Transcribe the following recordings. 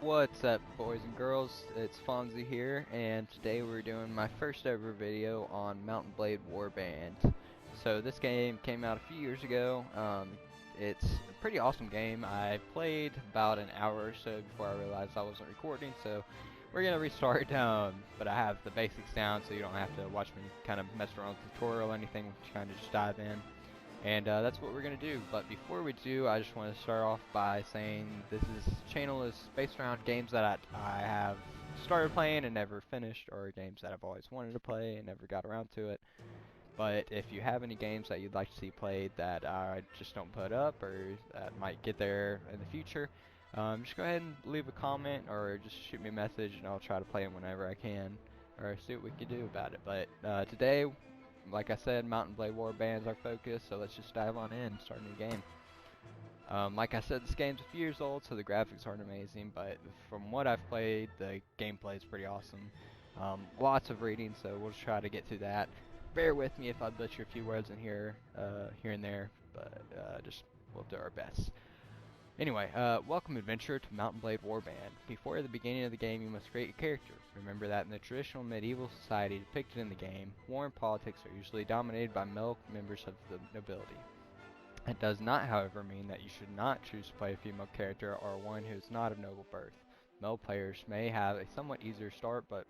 What's up, boys and girls? It's Fonzie here, and today we're doing my first ever video on Mountain Blade Warband. So this game came out a few years ago. It's a pretty awesome game. I played about an hour or so before I realized I wasn't recording, so we're gonna restart. But I have the basics down, so you don't have to watch me kind of mess around with the tutorial or anything. We're trying to just dive in. And that's what we're going to do. But before we do, I just want to start off by saying this channel is based around games that I have started playing and never finished, or games that I've always wanted to play and never got around to it. But if you have any games that you'd like to see played that I just don't put up, or that might get there in the future, just go ahead and leave a comment or just shoot me a message and I'll try to play them whenever I can, or see what we can do about it. But today, like I said, Mountain Blade Warband's our focus, so let's just dive on in and start a new game. Like I said, this game's a few years old, so the graphics aren't amazing, but from what I've played, the gameplay is pretty awesome. Lots of reading, so we'll try to get through that. Bear with me if I butcher a few words in here, here and there, but just we'll do our best. Anyway, welcome adventurer to Mountain Blade Warband. Before the beginning of the game, you must create a character. Remember that in the traditional medieval society depicted in the game, war and politics are usually dominated by male members of the nobility. It does not, however, mean that you should not choose to play a female character or one who is not of noble birth. Male players may have a somewhat easier start, but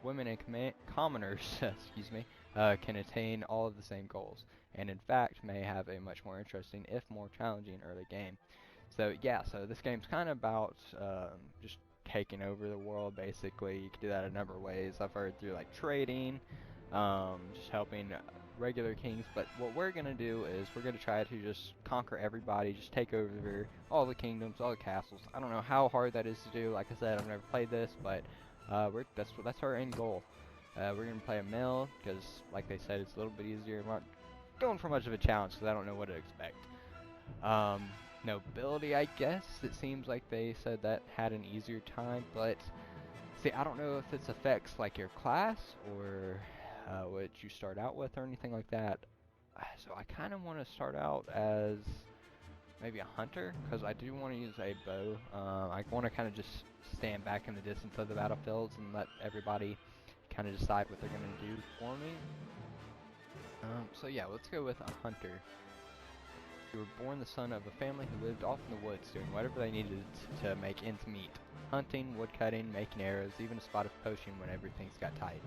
women and commoners, excuse me, can attain all of the same goals, and in fact may have a much more interesting, if more challenging, early game. So yeah, so this game's kind of about just taking over the world, basically. You can do that a number of ways. I've heard through like trading, just helping regular kings, but what we're going to do is we're going to try to just conquer everybody, just take over all the kingdoms, all the castles. I don't know how hard that is to do. Like I said, I've never played this, but that's our end goal. We're going to play a male, because like they said, it's a little bit easier. I'm not going for much of a challenge, because I don't know what to expect. Nobility, I guess. It seems like they said that had an easier time, but see, I don't know if this affects like your class or what you start out with or anything like that. So I kind of want to start out as maybe a hunter, because I do want to use a bow. I want to kind of just stand back in the distance of the battlefields and let everybody kind of decide what they're going to do for me. So yeah, let's go with a hunter. You were born the son of a family who lived off in the woods doing whatever they needed to make ends meet. Hunting, woodcutting, making arrows, even a spot of poaching whenever things got tight.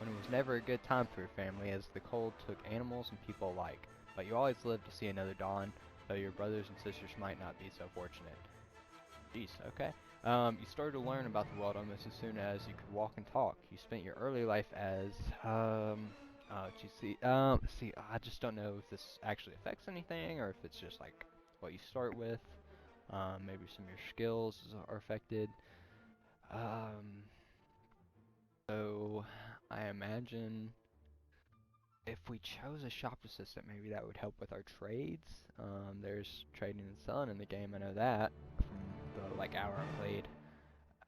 When it was never a good time for your family, as the cold took animals and people alike. But you always lived to see another dawn, though your brothers and sisters might not be so fortunate. Jeez, okay. You started to learn about the world almost as soon as you could walk and talk. You spent your early life as, see, I just don't know if this actually affects anything, or if it's just like what you start with. Maybe some of your skills are affected. So I imagine if we chose a shop assistant, maybe that would help with our trades. There's trading and selling in the game, I know that from the like hour I played.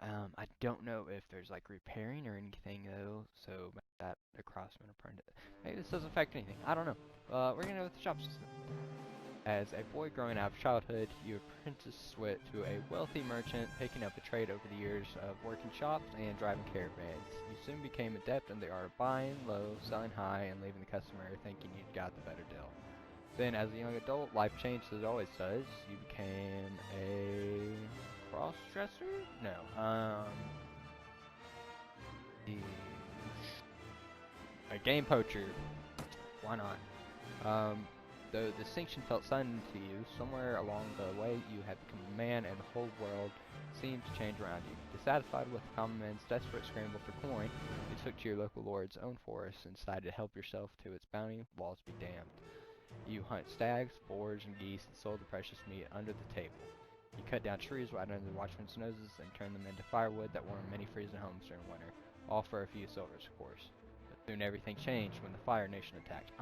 I don't know if there's like repairing or anything though, so that a craftsman apprentice. Maybe this doesn't affect anything. I don't know. We're gonna go with the shop system. As a boy growing out of childhood, you apprenticed to a wealthy merchant, picking up a trade over the years of working shops and driving caravans. You soon became adept in the art of buying low, selling high, and leaving the customer thinking you'd got the better deal. Then, as a young adult, life changed as it always does. You became a cross-dresser? No. A game poacher. Why not? Though the distinction felt sudden to you, somewhere along the way you had become a man and the whole world seemed to change around you. Dissatisfied with the common man's desperate scramble for coin, you took to your local lord's own forest and decided to help yourself to its bounty, walls be damned. You hunt stags, boars, and geese and sold the precious meat under the table. You cut down trees right under the watchmen's noses and turned them into firewood that warmed many freezing homes during winter, all for a few silvers, of course. Soon everything changed when the Fire Nation attacked.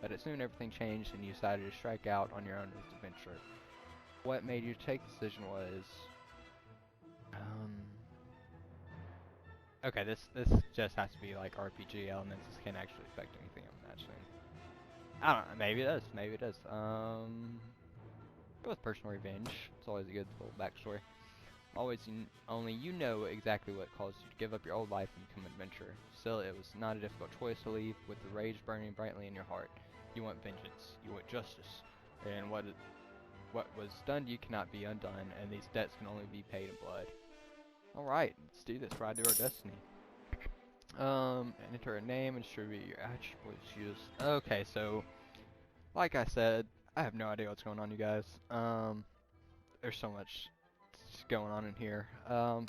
But soon everything changed and you decided to strike out on your own as adventurer. What made you take the decision was, okay, this just has to be like RPG elements. This can't actually affect anything, I'm imagining. I don't know, maybe it does. Go with personal revenge. It's always a good little backstory. only you know exactly what caused you to give up your old life and become an adventurer. Still, it was not a difficult choice to leave, with the rage burning brightly in your heart. You want vengeance, you want justice, and what was done to you cannot be undone, and these debts can only be paid in blood. Alright, let's do this, ride to our destiny. Enter a name and distribute your attributes used. Okay, so, like I said, I have no idea what's going on, you guys. There's so much going on in here.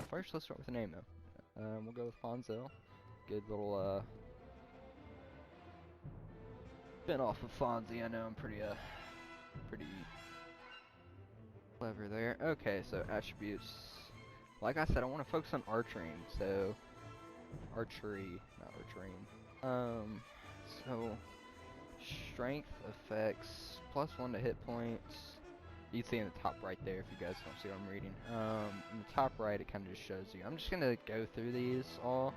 First, let's start with a name, though. We'll go with Fonzie. Good little, spin off of Fonzie. I know I'm pretty clever there. Okay, so attributes. Like I said, I want to focus on archery, so archery, not archery. So strength effects +1 to hit points. You can see in the top right there if you guys don't see what I'm reading. In the top right, it kind of just shows you. I'm just gonna go through these all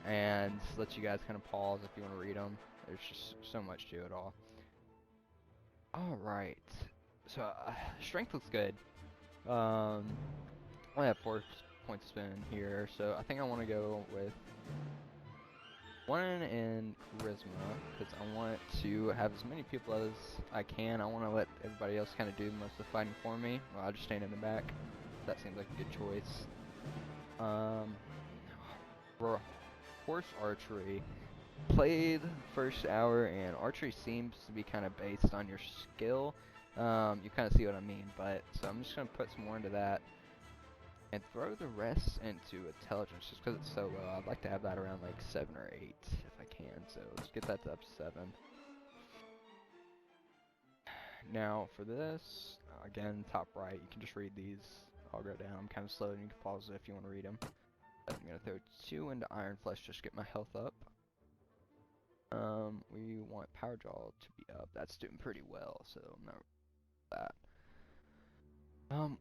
and let you guys kind of pause if you want to read them. There's just so much to it all. All right, so strength looks good. I have 4 points to spend here, so I think I want to go with 1 in charisma, because I want to have as many people as I can. I want to let everybody else kind of do most of the fighting for me, while I just stand in the back. That seems like a good choice. Horse archery. Played first hour, and archery seems to be kind of based on your skill. You kind of see what I mean, but so I'm just going to put some more into that. And throw the rest into intelligence, just because it's so low. I'd like to have that around like 7 or 8 if I can. So let's get that to up to 7. Now for this, again, top right, you can just read these. I'll go down. I'm kind of slow, and you can pause it if you want to read them. But I'm gonna throw 2 into Iron Flesh just to get my health up. We want Power Jaw to be up. That's doing pretty well, so I'm not that.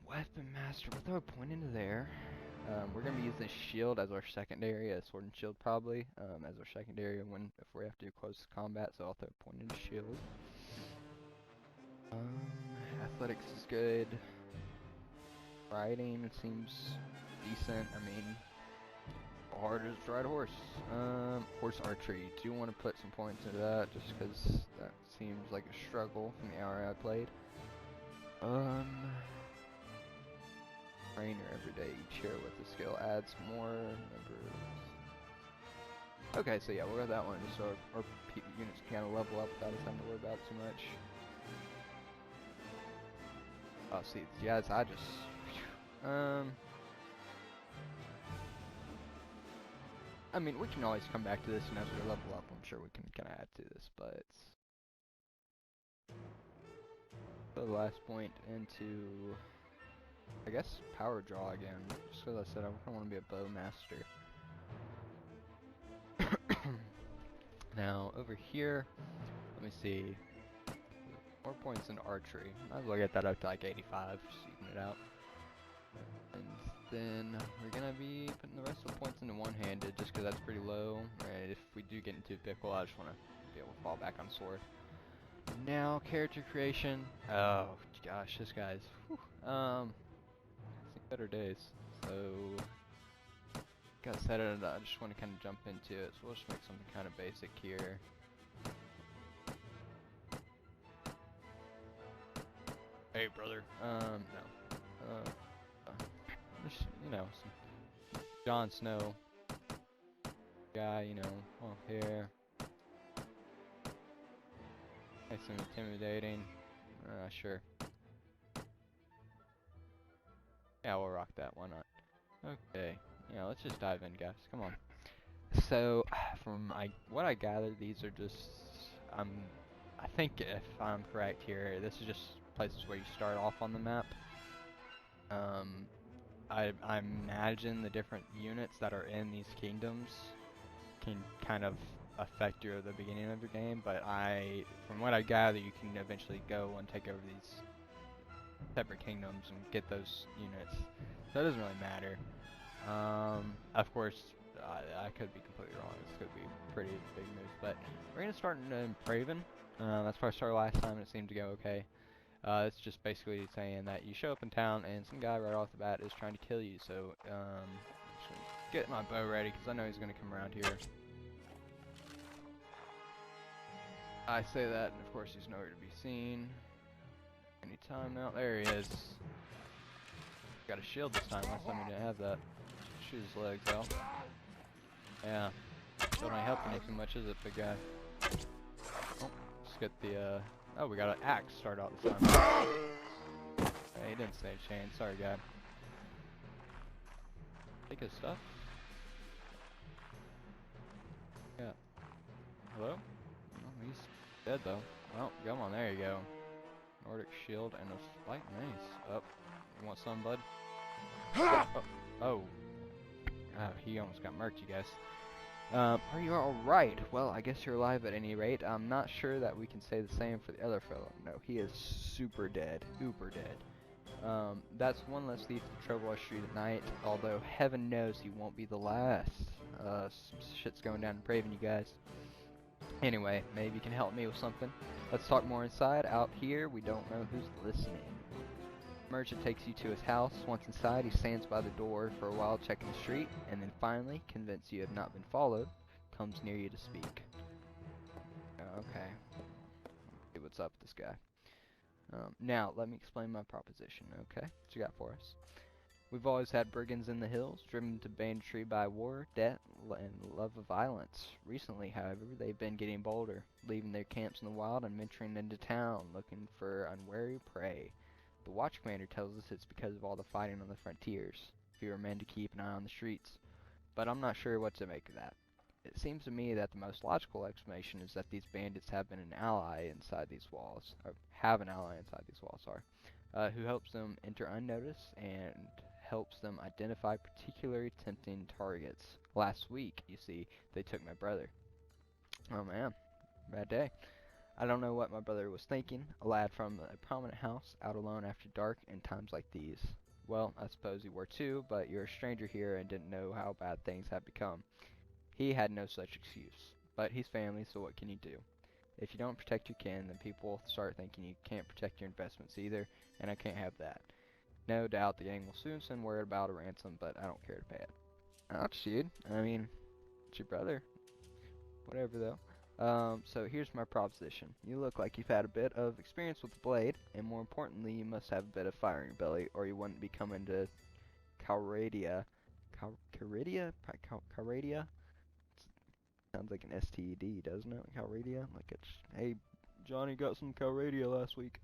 Weapon Master, we'll throw a point into there. We're gonna be using this shield as our secondary, a sword and shield probably, as our secondary if we have to do close combat, so I'll throw a point into shield. Athletics is good. Riding seems decent. I mean, how hard is it to ride a horse? Horse archery, do want to put some points into that, just because that seems like a struggle from the hour I played. Trainer every day, each hero with the skill adds more members. Okay, so yeah, we'll go with that one, so our units can kind of level up without us having to worry about it too much. Oh, see, yes, I just... I mean, we can always come back to this, and as we level up, I'm sure we can kind of add to this, but... The last point into... I guess Power Draw again, just because I said I want to be a bow master. Now, over here, let me see. 4 points in archery. Might as well get that up to like 85, just even it out. And then we're gonna be putting the rest of the points into one-handed, just because that's pretty low. And if we do get into a pickle, I just want to be able to fall back on sword. Now, character creation. Oh gosh, this guy's. Whew, better days. So, gotta set it. I just want to kind of jump into it. So we'll just make something kind of basic here. Hey, brother. No. Just, you know, some Jon Snow guy. You know, long hair. Nice and intimidating. Sure. Yeah, we'll rock that. Why not? Okay. Yeah, let's just dive in, guys. Come on. So, from what I gathered, these are just. I think if I'm correct here, this is just places where you start off on the map. I imagine the different units that are in these kingdoms can kind of affect the beginning of your game, but from what I gather, you can eventually go and take over these separate kingdoms and get those units. So it doesn't really matter. Of course, I could be completely wrong. This could be pretty big moves, but we're gonna start in Praven. That's where I started last time, and it seemed to go okay. It's just basically saying that you show up in town and some guy right off the bat is trying to kill you. So, just gonna get my bow ready because I know he's gonna come around here. I say that, and of course he's nowhere to be seen. Anytime now. There he is. Got a shield this time. Last time he didn't have that. Shoot his legs out. Yeah. Don't really help anything much, is it, big guy? Oh, let's get the, oh, we got an axe start out this time. Hey, he didn't say chain. Sorry, guy. Take his stuff. Yeah. Hello? Oh, he's dead, though. Oh, come on. There you go. Nordic shield and a light mace. Oh, you want some, bud? Oh. Oh. Oh, he almost got murked, you guys. Are you alright? Well, I guess you're alive at any rate. I'm not sure that we can say the same for the other fellow. No, he is super dead. Uber dead. That's one less thief to trouble our street at night, although heaven knows he won't be the last. Some shit's going down in Praven, you guys. Anyway, maybe you can help me with something. Let's talk more inside. Out here, we don't know who's listening. Merchant takes you to his house. Once inside, he stands by the door for a while checking the street, and then finally, convinced you have not been followed, comes near you to speak. Okay. See what's up with this guy. Now, let me explain my proposition, okay? What you got for us? We've always had brigands in the hills, driven to banditry by war, debt, and love of violence. Recently, however, they've been getting bolder, leaving their camps in the wild and venturing into town, looking for unwary prey. The watch commander tells us it's because of all the fighting on the frontiers, fewer men to keep an eye on the streets. But I'm not sure what to make of that. It seems to me that the most logical explanation is that these bandits have been an ally inside these walls, or have an ally inside these walls, sorry, who helps them enter unnoticed and helps them identify particularly tempting targets. Last week, you see, they took my brother. Oh man, bad day. I don't know what my brother was thinking, a lad from a prominent house, out alone after dark in times like these. Well, I suppose you were too, but you're a stranger here and didn't know how bad things had become. He had no such excuse, but he's family, so what can you do? If you don't protect your kin, then people start thinking you can't protect your investments either, and I can't have that. No doubt the gang will soon send word about a ransom, but I don't care to pay it. Ouch, dude. I mean, it's your brother. Whatever, though. So here's my proposition. You look like you've had a bit of experience with the blade, and more importantly, you must have a bit of fire in your belly, or you wouldn't be coming to Calradia. Calradia? Sounds like an STD, doesn't it? Calradia? Like it's, hey, Johnny got some Calradia last week.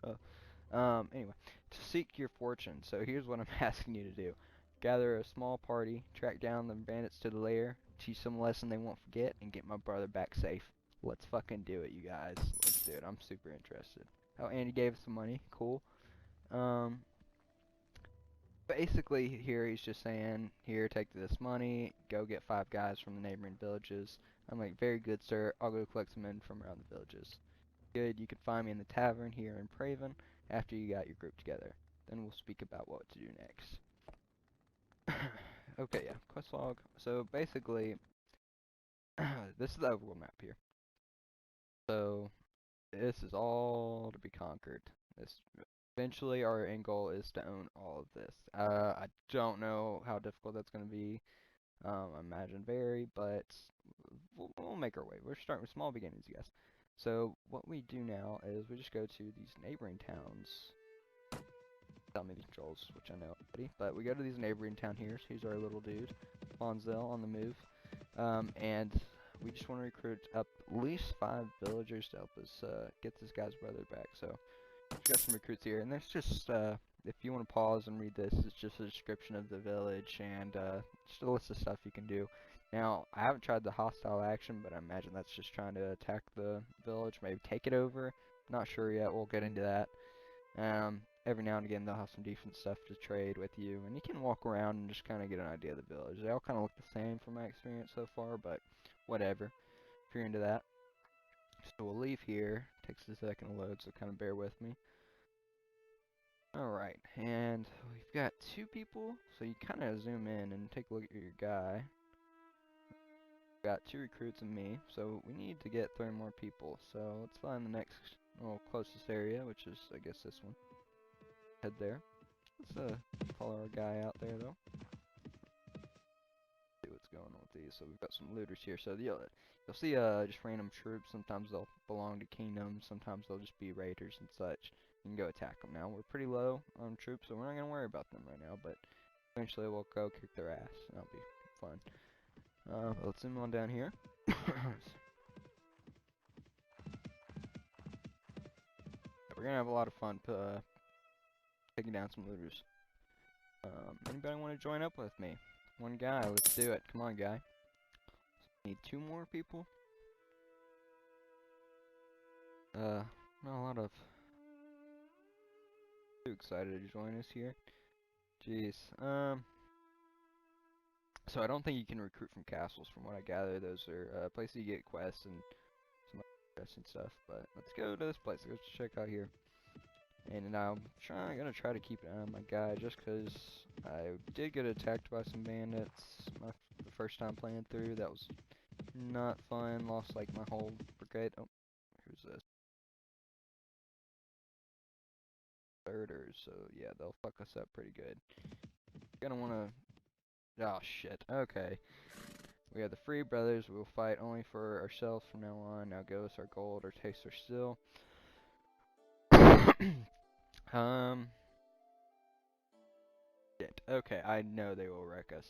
Anyway, to seek your fortune. So here's what I'm asking you to do. Gather a small party, track down the bandits to the lair, teach them a lesson they won't forget, and get my brother back safe. Let's fucking do it, you guys. Let's do it. I'm super interested. Oh, Andy gave us some money. Cool. Basically, here he's just saying, here, take this money, go get 5 guys from the neighboring villages. I'm like, very good, sir. I'll go collect some men from around the villages. Good, you can find me in the tavern here in Praven after you got your group together. Then we'll speak about what to do next. Okay, yeah, quest log. So basically, this is the overworld map here. So this is all to be conquered. This eventually our end goal is to own all of this. I don't know how difficult that's going to be. I imagine very, but we'll make our way. We're starting with small beginnings, you guys. So what we do now is we just go to these neighboring towns. Tell me the controls, which I know already, but we go to these neighboring town here. Here's our little dude, Fonzie on the move, and we just want to recruit up at least 5 villagers to help us get this guy's brother back. So we've got some recruits here, and there's just if you want to pause and read this, it's just a description of the village and just a list of stuff you can do. Now, I haven't tried the hostile action, but I imagine that's just trying to attack the village, maybe take it over. Not sure yet. We'll get into that. Every now and again, they'll have some decent stuff to trade with you, and you can walk around and just kind of get an idea of the village. They all kind of look the same from my experience so far, but whatever, if you're into that. So we'll leave here. Takes a second to load, so kind of bear with me. Alright, and we've got 2 people, so you kind of zoom in and take a look at your guy. We've got 2 recruits and me, so we need to get 3 more people. So let's find the next well, closest area, which is, I guess, this one. Head there. Let's follow our guy out there, though. See what's going on with these. So we've got some looters here. So you'll see just random troops. Sometimes they'll belong to kingdoms. Sometimes they'll just be raiders and such. You can go attack them. Now we're pretty low on troops, so we're not gonna worry about them right now. But eventually we'll go kick their ass. That'll be fun. Let's zoom on down here. We're gonna have a lot of fun taking down some looters. Anybody want to join up with me? One guy, let's do it. Come on, guy. Need 2 more people. Not a lot of. Too excited to join us here. Jeez. So I don't think you can recruit from castles. From what I gather, those are places you get quests and some other quests and stuff. But let's go to this place. Let's check out here. And I'm gonna try to keep an eye on my guy, just because I did get attacked by some bandits the first time playing through. That was not fun. Lost like my whole brigade. Oh, who's this? Thirders. So yeah, they'll fuck us up pretty good. Gonna wanna. Oh shit. Okay. We have the Free Brothers. We will fight only for ourselves from now on. Now give us our gold or taste our steel. Shit. Okay, I know they will wreck us.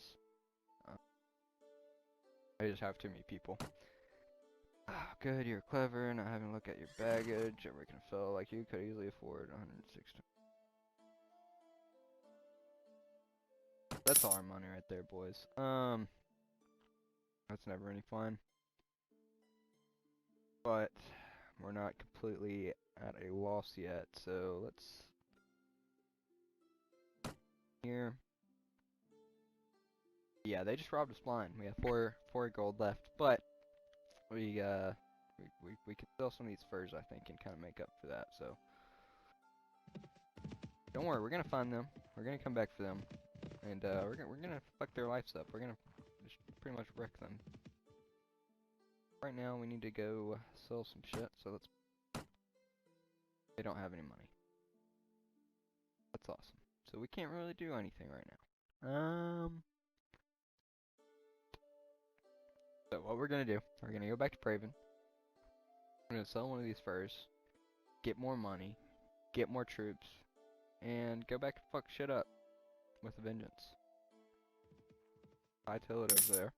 I just have too many people. Ah, good, you're clever, not having a look at your baggage. Everybody can fill like you could easily afford 160. That's all our money right there, boys. That's never any fun. But we're not completely at a loss yet, so let's here. Yeah, they just robbed us blind. We have four gold left, but we can sell some of these furs, I think, and kind of make up for that. So don't worry, we're gonna find them. We're gonna come back for them, and we're gonna fuck their lives up. We're gonna just pretty much wreck them. Right now, we need to go sell some shit. So let's. They don't have any money. That's awesome. So we can't really do anything right now. So what we're gonna do? We're gonna go back to Praven. We're gonna sell one of these furs, get more money, get more troops, and go back and fuck shit up with a vengeance. I tell it over there.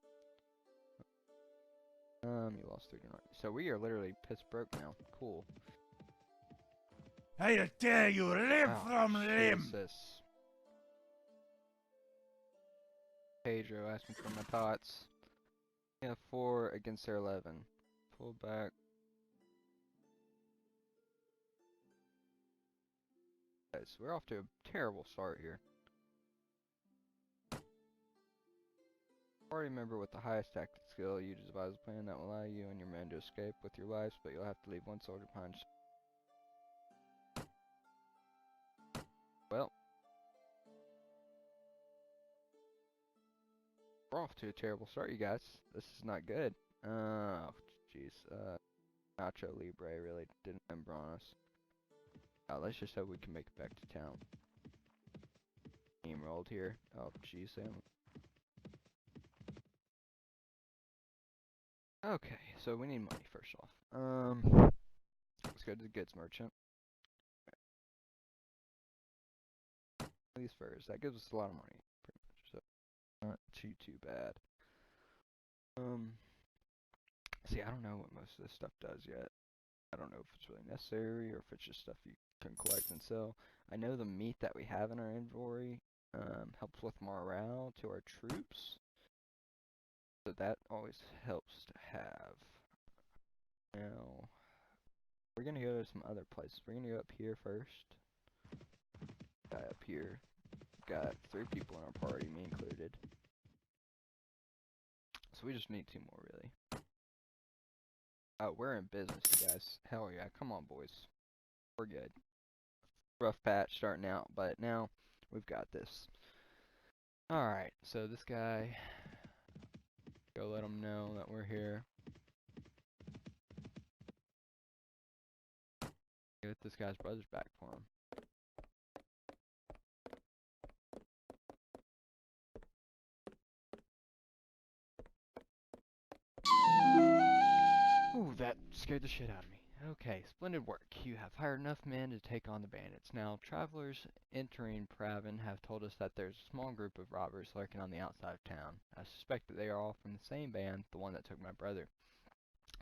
You lost 39. So we are literally piss broke now. Cool. I tell you, live from limb. Jesus. Pedro asked me for my tots. We have 4 against their 11. Pull back. Guys, we're off to a terrible start here. Party member with the highest tactic skill, you devise a plan that will allow you and your men to escape with your lives, but you'll have to leave 1 soldier behind. Well, we're off to a terrible start, you guys. This is not good. Oh, jeez. Nacho Libre really didn't remember on us. Let's just hope we can make it back to town. Team rolled here. Oh, jeez, Sam. Okay, so we need money first off. Let's go to the goods merchant. These furs, that gives us a lot of money, pretty much. So not too bad. See, I don't know what most of this stuff does yet. I don't know if it's really necessary or if it's just stuff you can collect and sell. I know the meat that we have in our inventory helps with morale to our troops. So that always helps to have. Now, we're going to go to some other places. We're going to go up here first. Guy up here. Got 3 people in our party, me included. So we just need 2 more, really. Oh, we're in business, you guys. Hell yeah, come on, boys. We're good. Rough patch starting out, but now we've got this. Alright, so this guy, go let him know that we're here. Get this guy's brother's back for him. Ooh, that scared the shit out of me. Okay, splendid work. You have hired enough men to take on the bandits. Now, travelers entering Praven have told us that there's a small group of robbers lurking on the outside of town. I suspect that they are all from the same band, the one that took my brother.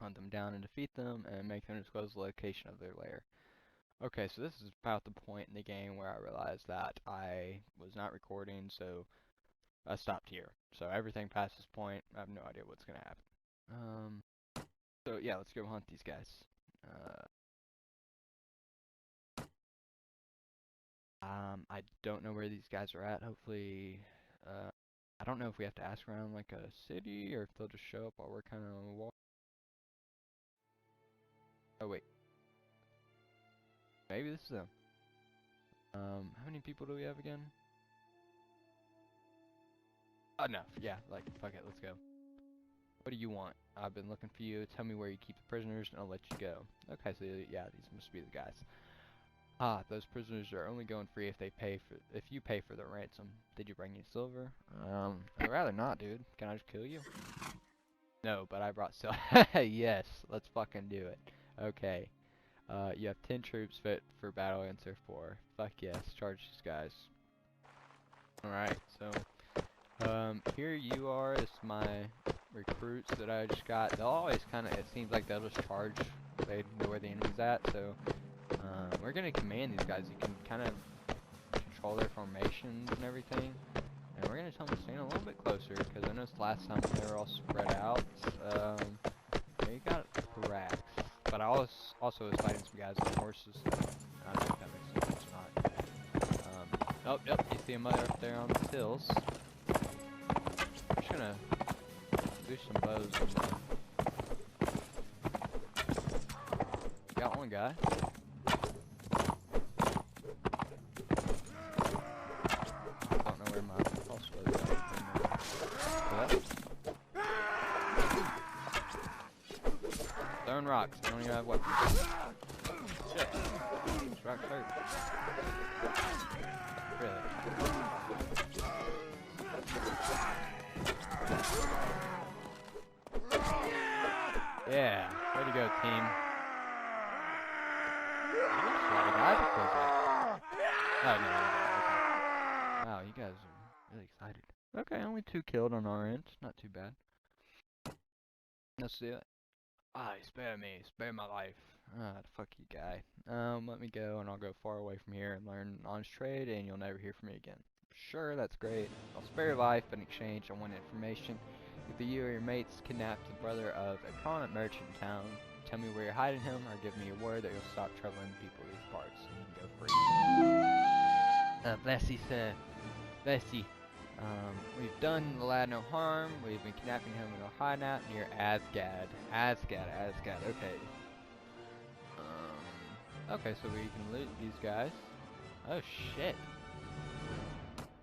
Hunt them down and defeat them, and make them disclose the location of their lair. Okay, so this is about the point in the game where I realized that I was not recording, so I stopped here. So everything past this point, I have no idea what's gonna happen. So yeah, let's go hunt these guys. I don't know where these guys are at. Hopefully, I don't know if we have to ask around like a city or if they'll just show up while we're kind of walking. Oh wait, maybe this is them. How many people do we have again? Enough. Yeah, like fuck it, let's go. What do you want? I've been looking for you. Tell me where you keep the prisoners, and I'll let you go. Okay, so yeah, these must be the guys. Ah, those prisoners are only going free if you pay for their ransom. Did you bring any silver? I'd rather not, dude. Can I just kill you? No, but I brought silver. Yes, let's fucking do it. Okay. You have 10 troops fit for battle and surf 4. Fuck yes, charge these guys. Alright, so here you are. This is my recruits that I just got. They'll always kind of, it seems like they'll just charge. They know where the enemy's at, so we're gonna command these guys. You can kind of control their formations and everything. And we're gonna tell them to stand a little bit closer, because I noticed last time they were all spread out. They got harassed. But I also was fighting some guys on horses. So I don't know if that makes sense or not. Oh, yep, you see them up there on the hills. I'm just gonna do some bows. Got one guy. Don't know where my pulse was at. Throwing rocks. I don't even have weapons. Shit. These rocks hurt. Really. Yeah. Way to go, team. Oh, no. Okay. Wow, you guys are really excited. Okay, only 2 killed on our end. Not too bad. Let's do it. Aye, spare me. Spare my life. Ah, fuck you, guy. Let me go, and I'll go far away from here and learn honest trade, and you'll never hear from me again. Sure, that's great. I'll spare your life, but in exchange, I want information. Either you or your mates kidnapped the brother of a prominent merchant in town. Tell me where you're hiding him, or give me a word that you'll stop troubling people in these parts, and you can go free. Bless you, sir. Bless you. We've done the lad no harm. We've been kidnapping him in a hideout near Asgard. Asgard. Okay. Okay, so we can loot these guys. Oh shit.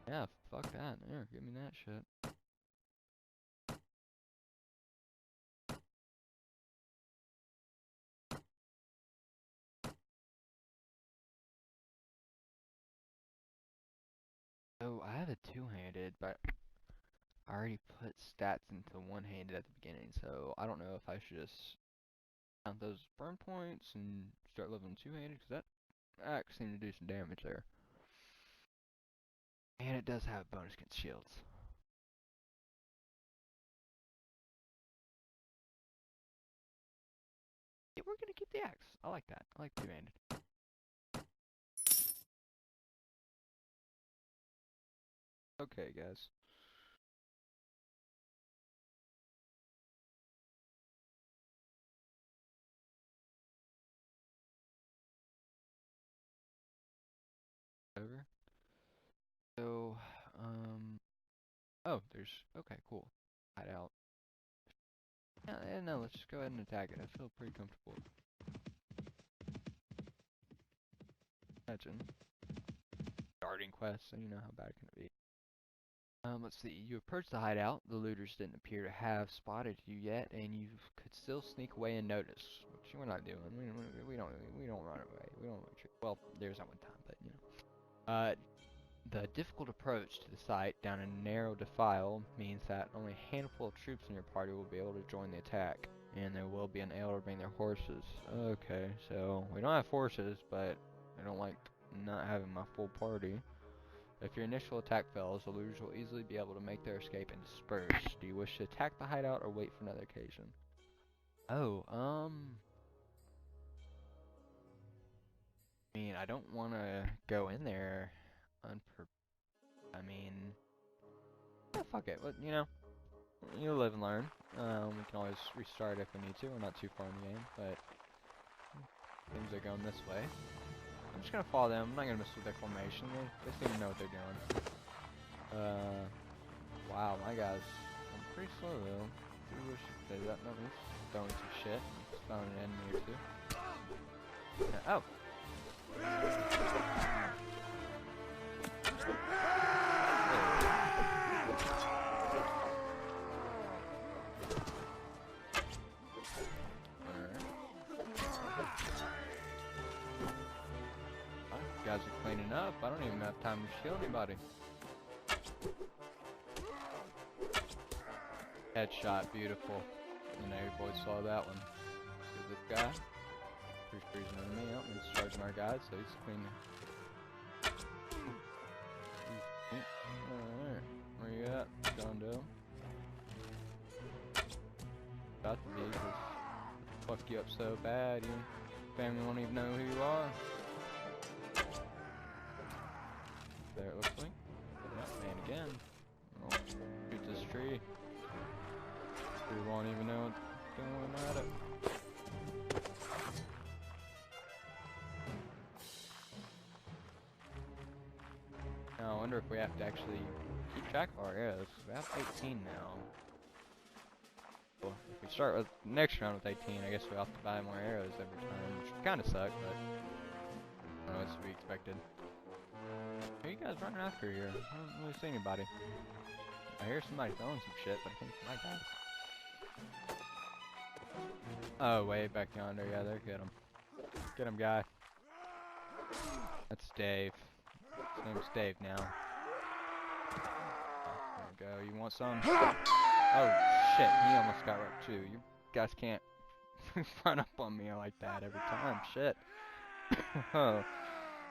Yeah, fuck that. Here, give me that shit. So I have a two-handed, but I already put stats into one-handed at the beginning, so I don't know if I should just count those burn points and start leveling two-handed, because that actually seemed to do some damage there. And it does have bonus against shields. Yeah, we're gonna keep the axe. I like that. I like two-handed. Okay, guys. Over. So, oh, there's, okay, cool. Hide out. Yeah, no, let's just go ahead and attack it. I feel pretty comfortable. Imagine. Starting quest, so you know how bad it can be. let's see. You approach the hideout. The looters didn't appear to have spotted you yet, and you could still sneak away and notice, which we're not doing. We don't run away. We don't retreat. Well, there's that one time, but you know. The difficult approach to the site down a narrow defile means that only a handful of troops in your party will be able to join the attack, and there will be unable to bring their horses. Okay, so we don't have horses, but I don't like not having my full party. If your initial attack fails, the looters will easily be able to make their escape and disperse. Do you wish to attack the hideout or wait for another occasion? Oh, I mean, I don't want to go in there I mean, yeah, fuck it. But, you know, you live and learn. We can always restart if we need to. We're not too far in the game, but things are going this way. I'm just gonna follow them. I'm not gonna mess with their formation. They seem to know what they're doing. Wow, my guys, I'm pretty slow though. I wish they let me throwing some shit. Just found an enemy or two. Oh. Guys are cleaning up. I don't even have time to shield anybody. Headshot, beautiful. And there, you boys saw that one. See this guy? He's freezing enemy out. He's charging our guys, so he's cleaning. Alright, where you at, John Doe? About to be, cause fuck you up so bad, your family won't even know who you are. There it looks like. Yep, and again. Oh, shoot this tree. We won't even know what's going at it. Now I wonder if we have to actually keep track of our arrows. We have 18 now. Well, if we start with next round with 18, I guess we have to buy more arrows every time, which kind of suck, but I don't know, it's to be expected. Who are you guys running after here? I don't really see anybody. I hear somebody throwing some shit, but I think it's my guys. Oh, way back yonder. Yeah, there. Get him. Get him, guy. That's Dave. His name's Dave now. There we go. You want some? Oh, shit. He almost got wrecked, too. You guys can't run up on me like that every time. Shit. Oh.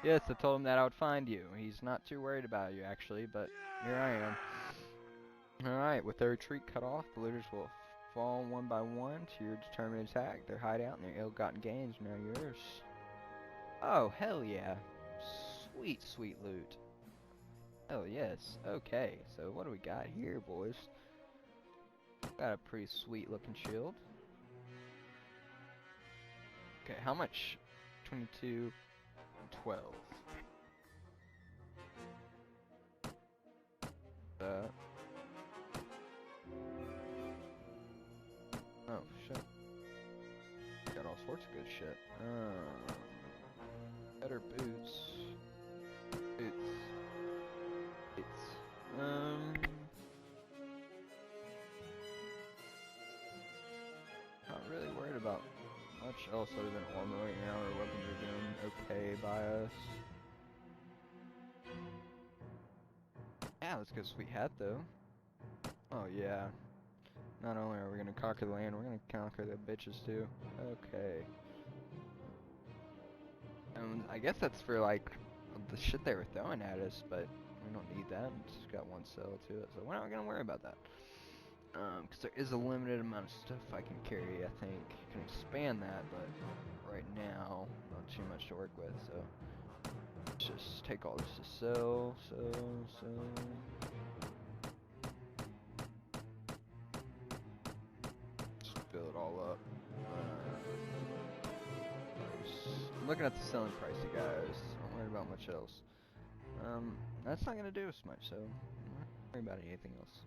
Yes, I told him that I would find you. He's not too worried about you, actually, but here I am. Alright, with their retreat cut off, the looters will fall one by one to your determined attack. Their hideout and their ill-gotten gains are now yours. Oh, hell yeah. Sweet, sweet loot. Oh, yes. Okay, so what do we got here, boys? Got a pretty sweet-looking shield. Okay, how much? 22... 12. Oh shit. Got all sorts of good shit. Better boots. Not really worried about much else other than armor right now. Our weapons are doing okay by us. Yeah, let's go sweet hat though. Oh yeah. Not only are we gonna conquer the land, we're gonna conquer the bitches too. Okay. I guess that's for like the shit they were throwing at us, but we don't need that. It's just got one cell to it, so we're not gonna worry about that. Because there is a limited amount of stuff I can carry, I think. I can expand that, but right now, not too much to work with, so let's just take all this to sell. Just fill it all up. I'm looking at the selling price, you guys. Don't worry about much else. That's not gonna do us much, so I'm not worry about anything else.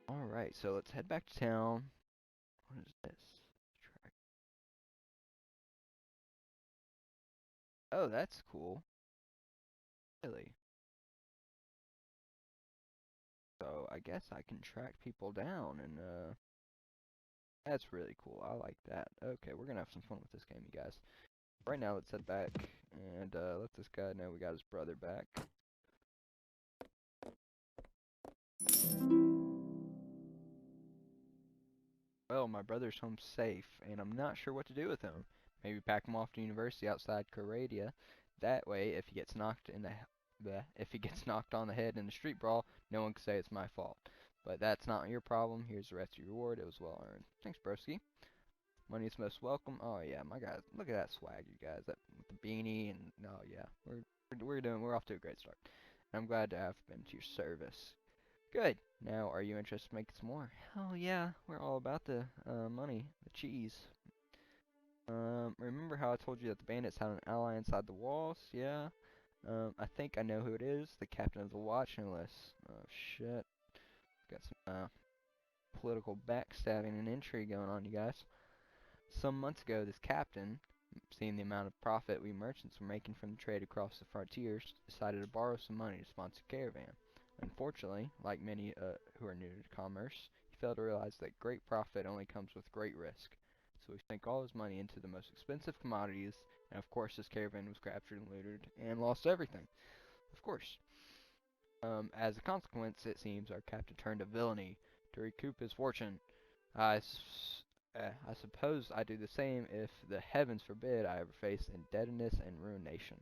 Alright, so let's head back to town. What is this? Track. Oh, that's cool. Really? I guess I can track people down, and that's really cool. I like that. Okay, we're gonna have some fun with this game, you guys. Right now, let's head back and let this guy know we got his brother back. Well, my brother's home safe, and I'm not sure what to do with him. Maybe pack him off to university outside Calradia. That way, if he gets knocked in the if he gets knocked on the head in a street brawl, no one can say it's my fault. But that's not your problem. Here's the rest of your reward. It was well earned. Thanks, broski. Money is most welcome. Oh yeah, my guys, look at that swag, you guys. That with the beanie and oh yeah, we're off to a great start. I'm glad to have been to your service. Good. Now, are you interested in making some more? Hell yeah, we're all about the money, the cheese. Remember how I told you that the bandits had an ally inside the walls? Yeah. I think I know who it is. The captain of the watch, no less. Oh shit. Got some political backstabbing and intrigue going on, you guys. Some months ago, this captain, seeing the amount of profit we merchants were making from the trade across the frontiers, decided to borrow some money to sponsor a caravan. Unfortunately, like many who are new to commerce, he failed to realize that great profit only comes with great risk. So he sank all his money into the most expensive commodities, and of course his caravan was captured and looted, and lost everything. Of course. As a consequence, it seems our captain turned to villainy to recoup his fortune. I suppose I do the same if the heavens forbid I ever face indebtedness and ruination.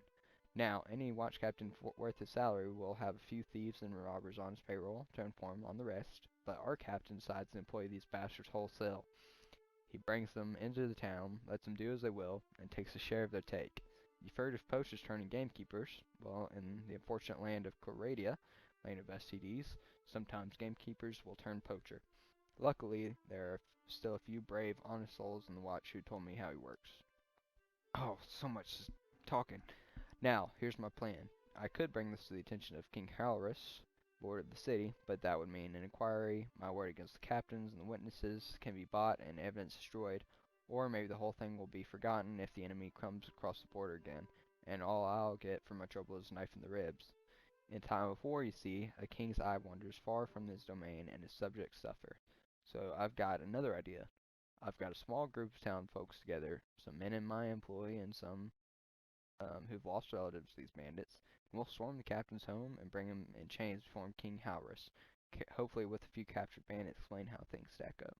Now, any watch captain worth his salary will have a few thieves and robbers on his payroll to inform on the rest, but our captain decides to employ these bastards wholesale. He brings them into the town, lets them do as they will, and takes a share of their take. The furtive poachers turning gamekeepers, well, in the unfortunate land of Calradia, land of STDs, sometimes gamekeepers will turn poacher. Luckily, there are still a few brave, honest souls in the watch who told me how he works. Oh, so much talking. Now, here's my plan. I could bring this to the attention of King Halrus, lord of the city, but that would mean an inquiry, my word against the captains and the witnesses can be bought and evidence destroyed, or maybe the whole thing will be forgotten if the enemy comes across the border again, and all I'll get for my trouble is a knife in the ribs. In time of war, you see, a king's eye wanders far from his domain and his subjects suffer. So I've got another idea. I've got a small group of town folks together, some men in my employ and some who've lost relatives to these bandits, and we'll storm the captain's home and bring him in chains before King Halrus. Hopefully with a few captured bandits, explain how things stack up.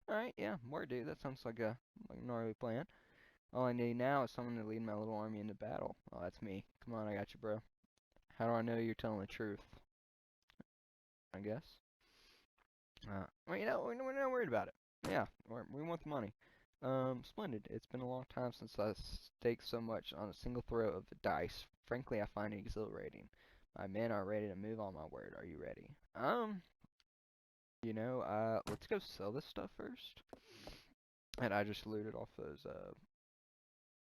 Alright, yeah, word dude, that sounds like a gnarly plan. All I need now is someone to lead my little army into battle. Oh, that's me. Come on, I got you, bro. How do I know you're telling the truth? I guess. Well, you know, we're not worried about it. Yeah, we want the money. Splendid. It's been a long time since I staked so much on a single throw of the dice. Frankly, I find it exhilarating. My men are ready to move on my word. Are you ready? Let's go sell this stuff first. And I just looted off those,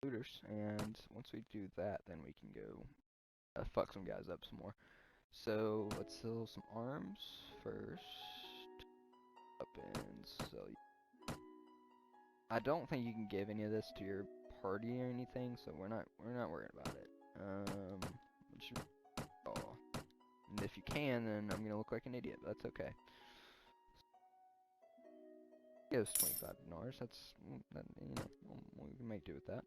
looters. And once we do that, then we can go, fuck some guys up some more. So, let's sell some arms first. Weapons, sell you. I don't think you can give any of this to your party or anything, so we're not worried about it. And if you can, then I'm gonna look like an idiot, but that's okay. It was 25 dinars. That's we can make do with that.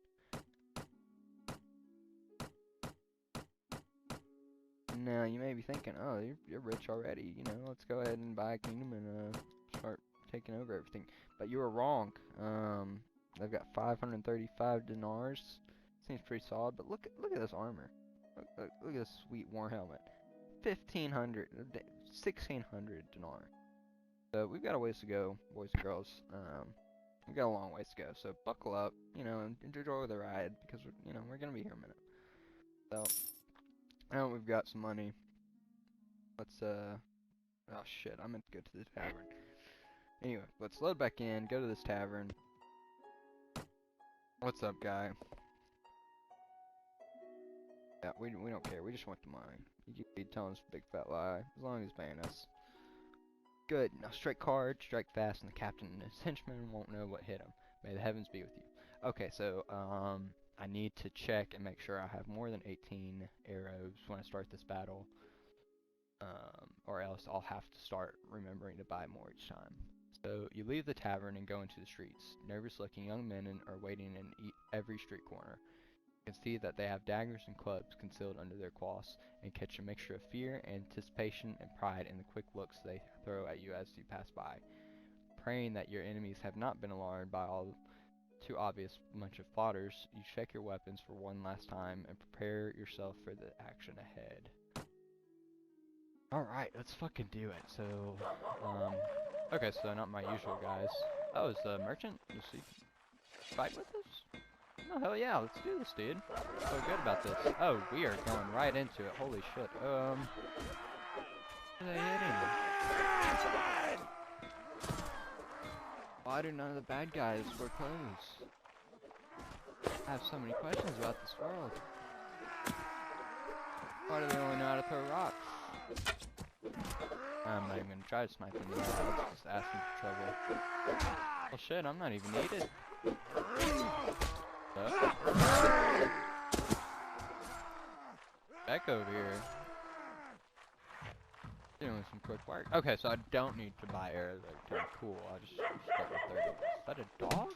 Now you may be thinking, oh, you're rich already. You know, let's go ahead and buy a kingdom and start taking over everything. But you were wrong. They've got 535 dinars. Seems pretty solid. But look at this armor. Look at this sweet war helmet. 1,500, 1,600 dinar. So we've got a ways to go, boys and girls. We've got a long ways to go. So buckle up, and enjoy the ride because we're gonna be here a minute. So now we've got some money. Let's oh shit, I meant to go to the tavern. Anyway, let's load back in, go to this tavern. What's up, guy? Yeah, we don't care, we just want the money. You could be telling us a big fat lie, as long as he's paying us. Good, now strike hard, strike fast, and the captain and his henchmen won't know what hit him. May the heavens be with you. Okay, so, I need to check and make sure I have more than 18 arrows when I start this battle. or else I'll have to start remembering to buy more each time. So you leave the tavern and go into the streets. Nervous-looking young men are waiting in every street corner. You can see that they have daggers and clubs concealed under their cloths, and catch a mixture of fear, anticipation, and pride in the quick looks they throw at you as you pass by. Praying that your enemies have not been alarmed by all too obvious bunch of plotters, you check your weapons for one last time and prepare yourself for the action ahead. Alright, let's fucking do it. So, okay, so not my usual guys. Oh, is the merchant? Is he fight with us? Oh, hell yeah, let's do this, dude. So good about this. Oh, we are going right into it. Holy shit. Are they hitting? Why do none of the bad guys wear clothes? I have so many questions about this world. Why do they only know how to throw rocks? I'm not even gonna try to snipe them now. Let's just ask them for trouble. Well shit, I'm not even needed. Back over here. Doing some quick work. Okay, so I don't need to buy arrows every time. Cool, I'll just start with 30. Is that a dog?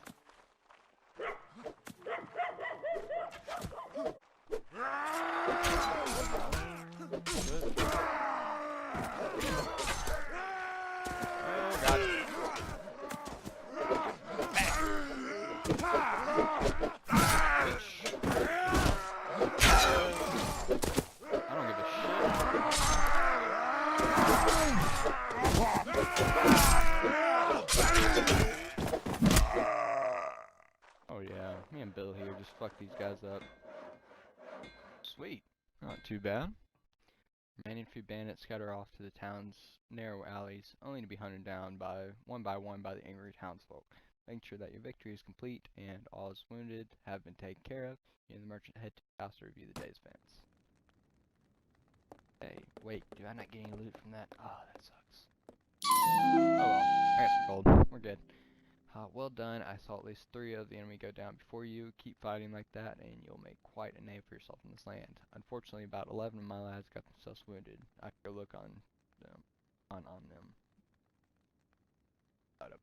Oh, God. I don't give a shit. Oh yeah, me and Bill here just fuck these guys up. Sweet, not too bad. Remaining few bandits scatter off to the town's narrow alleys, only to be hunted down by one by the angry townsfolk. Making sure that your victory is complete and all is wounded have been taken care of, you and the merchant head to the house to review the day's events. Hey, wait, do I not get any loot from that? Oh, that sucks. Oh well, I got some gold. We're good. Well done. I saw at least 3 of the enemy go down before you. Keep fighting like that, and you'll make quite a name for yourself in this land. Unfortunately, about 11 of my lads got themselves wounded. I took a look on them.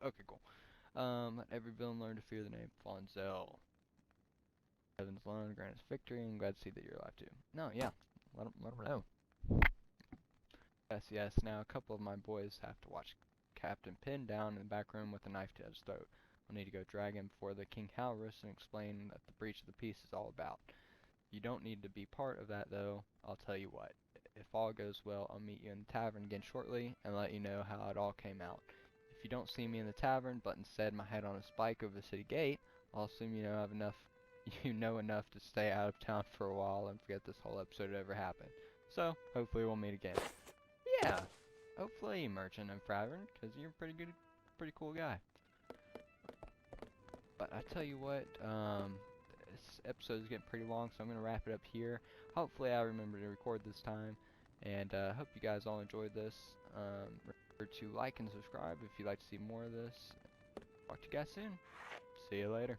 Okay, cool. Let every villain learn to fear the name Fonzie. Heaven's alone grant us victory, and glad to see that you're alive too. No, yeah, let them know. Yes. Now a couple of my boys have to watch Captain pinned down in the back room with a knife to his throat. I'll need to go drag him before the King Halrus and explain that the breach of the peace is all about. You don't need to be part of that though. I'll tell you what. If all goes well, I'll meet you in the tavern again shortly and let you know how it all came out. If you don't see me in the tavern, but instead my head on a spike over the city gate, I'll assume you know enough to stay out of town for a while and forget this whole episode ever happened. So, hopefully we'll meet again. Yeah, hopefully, merchant and Fravern, because you're a pretty cool guy. But I tell you what, this episode is getting pretty long, so I'm going to wrap it up here. Hopefully I remember to record this time, and hope you guys all enjoyed this. Remember to like and subscribe if you'd like to see more of this. Talk to you guys soon. See you later.